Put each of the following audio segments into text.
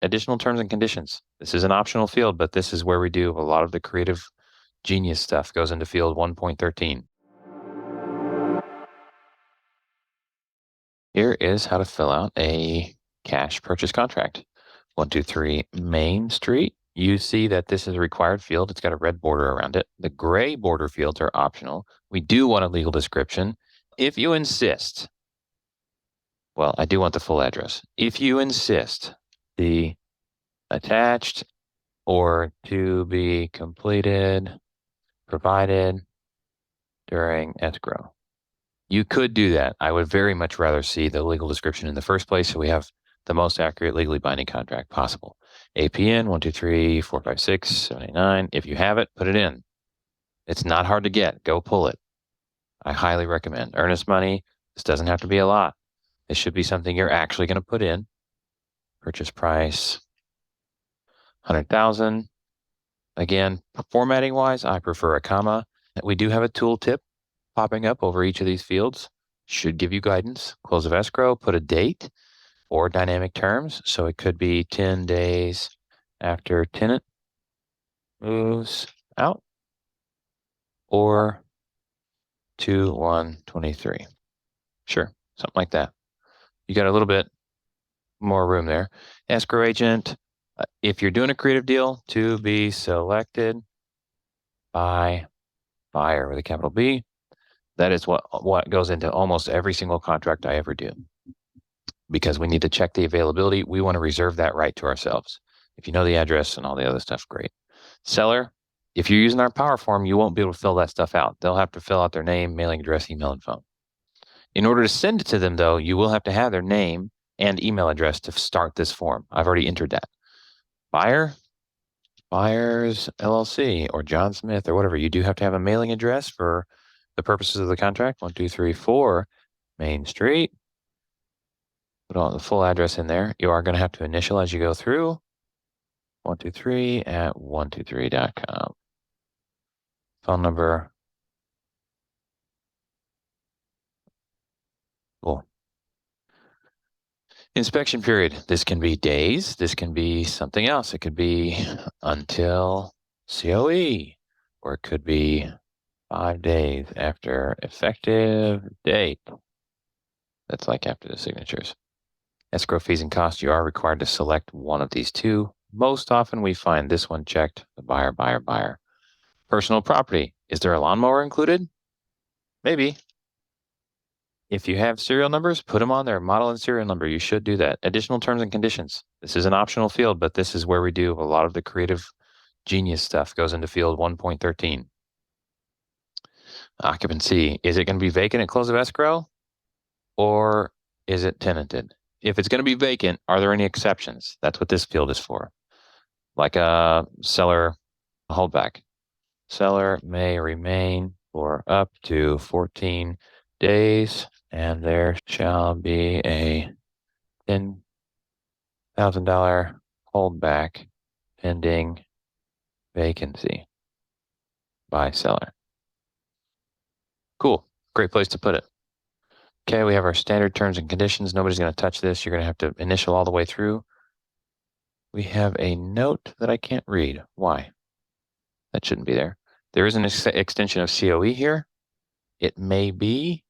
additional terms and conditions. This is an optional field, but this is where we do a lot of the creative genius stuff goes into field 1.13. Here is how to fill out a cash purchase contract. 123 Main Street. You see that this is a required field. It's got a red border around it. The gray border fields are optional. We do want a legal description. If you insist, well, I do want the full address. If you insist, the attached or to be completed, provided during escrow. You could do that. I would very much rather see the legal description in the first place so we have the most accurate legally binding contract possible. APN 123456789. If you have it, put it in. It's not hard to get. Go pull it. I highly recommend. Earnest money. This doesn't have to be a lot. This should be something you're actually going to put in. Purchase price 100,000. Again, formatting wise, I prefer a comma. We do have a tooltip popping up over each of these fields. Should give you guidance. Close of escrow, put a date or dynamic terms. So it could be 10 days after tenant moves out or 2/1/23. Sure, something like that. You got a little bit more room there. Escrow agent, if you're doing a creative deal, to be selected by buyer with a capital B. That is what goes into almost every single contract I ever do. Because we need to check the availability. We want to reserve that right to ourselves. If you know the address and all the other stuff, great. Seller, if you're using our power form, you won't be able to fill that stuff out. They'll have to fill out their name, mailing address, email, and phone. In order to send it to them, though, you will have to have their name and email address to start this form. I've already entered that. Buyer, Buyers LLC or John Smith or whatever. You do have to have a mailing address for the purposes of the contract. 1234 Main Street. Put all the full address in there. You are going to have to initial as you go through. 123@123.com. Phone number. Cool. Inspection period. This can be days. This can be something else. It could be until COE, or it could be 5 days after effective date. That's like after the signatures. Escrow fees and costs, you are required to select one of these two. Most often we find this one checked, the buyer. Personal property, is there a lawnmower included? Maybe. If you have serial numbers, put them on there, model and serial number. You should do that. Additional terms and conditions. This is an optional field, but this is where we do a lot of the creative genius stuff goes into field 1.13. Occupancy, is it going to be vacant at close of escrow or is it tenanted? If it's going to be vacant, are there any exceptions? That's what this field is for. Like a seller holdback. Seller may remain for up to 14 days, and there shall be a $10,000 holdback pending vacancy by seller. Cool. Great place to put it. Okay, we have our standard terms and conditions. Nobody's going to touch this. You're going to have to initial all the way through. We have a note that I can't read. Why? That shouldn't be there. There is an extension of COE here. It may be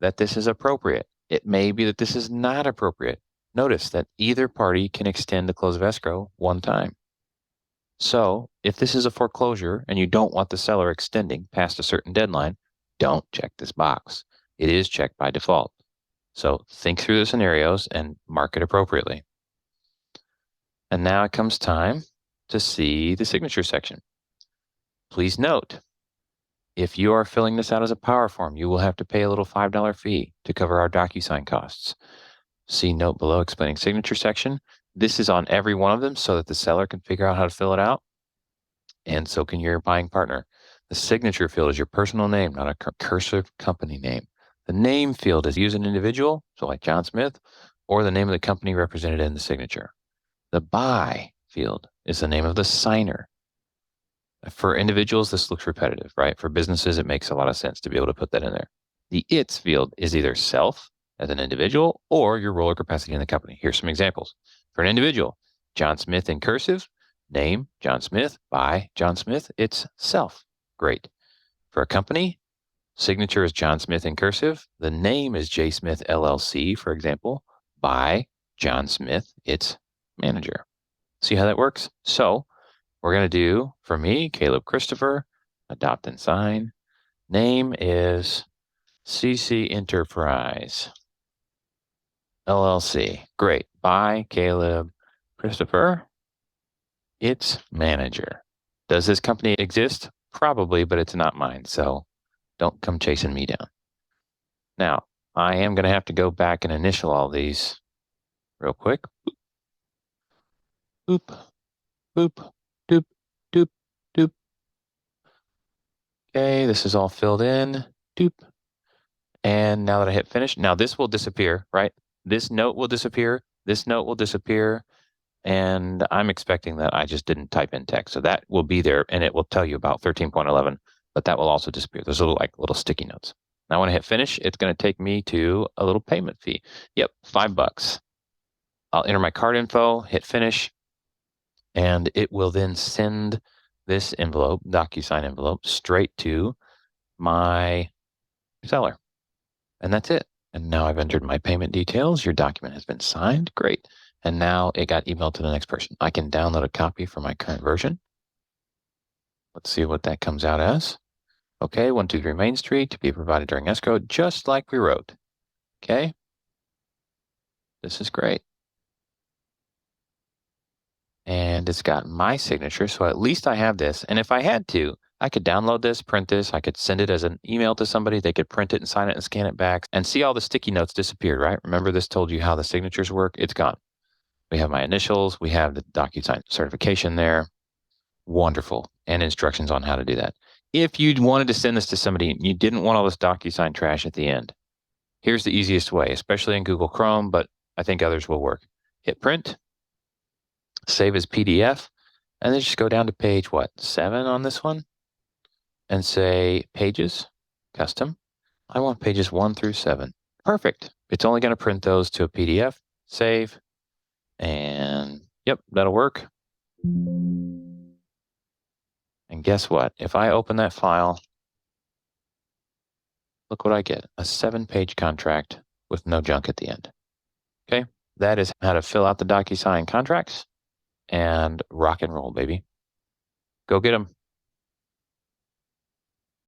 that this is appropriate. It may be that this is not appropriate. Notice that either party can extend the close of escrow one time. So if this is a foreclosure and you don't want the seller extending past a certain deadline, don't check this box. It is checked by default. So think through the scenarios and mark it appropriately. And now it comes time to see the signature section. Please note, if you are filling this out as a power form, you will have to pay a little $5 fee to cover our DocuSign costs. See note below explaining signature section. This is on every one of them so that the seller can figure out how to fill it out. And so can your buying partner. The signature field is your personal name, not a cursive company name. The name field is use an individual, so like John Smith, or the name of the company represented in the signature. The by field is the name of the signer. For individuals, this looks repetitive, right? For businesses, it makes a lot of sense to be able to put that in there. The its field is either self as an individual or your role or capacity in the company. Here's some examples. For an individual, John Smith in cursive, name, John Smith, by John Smith, it's self. Great. For a company, signature is John Smith in cursive. The name is J. Smith LLC, for example. By John Smith, it's manager. See how that works? So we're going to do, for me, Caleb Christopher, adopt and sign. Name is CC Enterprise LLC. Great. By Caleb Christopher, it's manager. Does this company exist? Probably, but it's not mine. So don't come chasing me down. Now, I am going to have to go back and initial all these real quick. Boop, boop, doop, doop, doop. Okay, this is all filled in. Doop. And now that I hit finish, now this will disappear, right? This note will disappear. This note will disappear. And I'm expecting that I just didn't type in text. So that will be there and it will tell you about 13.11, but that will also disappear. There's little sticky notes. Now when I hit finish, it's going to take me to a little payment fee. Yep, $5. I'll enter my card info, hit finish, and it will then send this envelope, DocuSign envelope, straight to my seller. And that's it. And now I've entered my payment details. Your document has been signed. Great. And now it got emailed to the next person. I can download a copy for my current version. Let's see what that comes out as. Okay, 123 Main Street to be provided during escrow, just like we wrote. Okay. This is great. And it's got my signature, so at least I have this. And if I had to, I could download this, print this, I could send it as an email to somebody, they could print it and sign it and scan it back, and see all the sticky notes disappeared, right? Remember this told you how the signatures work? It's gone. We have my initials, we have the DocuSign certification there. Wonderful. And instructions on how to do that. If you wanted to send this to somebody and you didn't want all this DocuSign trash at the end, here's the easiest way, especially in Google Chrome, but I think others will work. Hit print, save as PDF, and then just go down to page, 7 on this one? And say pages, custom. I want pages 1 through 7. Perfect. It's only going to print those to a PDF, save, and yep, that'll work. And guess what? If I open that file, look what I get, a 7-page contract with no junk at the end. Okay, that is how to fill out the DocuSign contracts and rock and roll, baby. Go get them.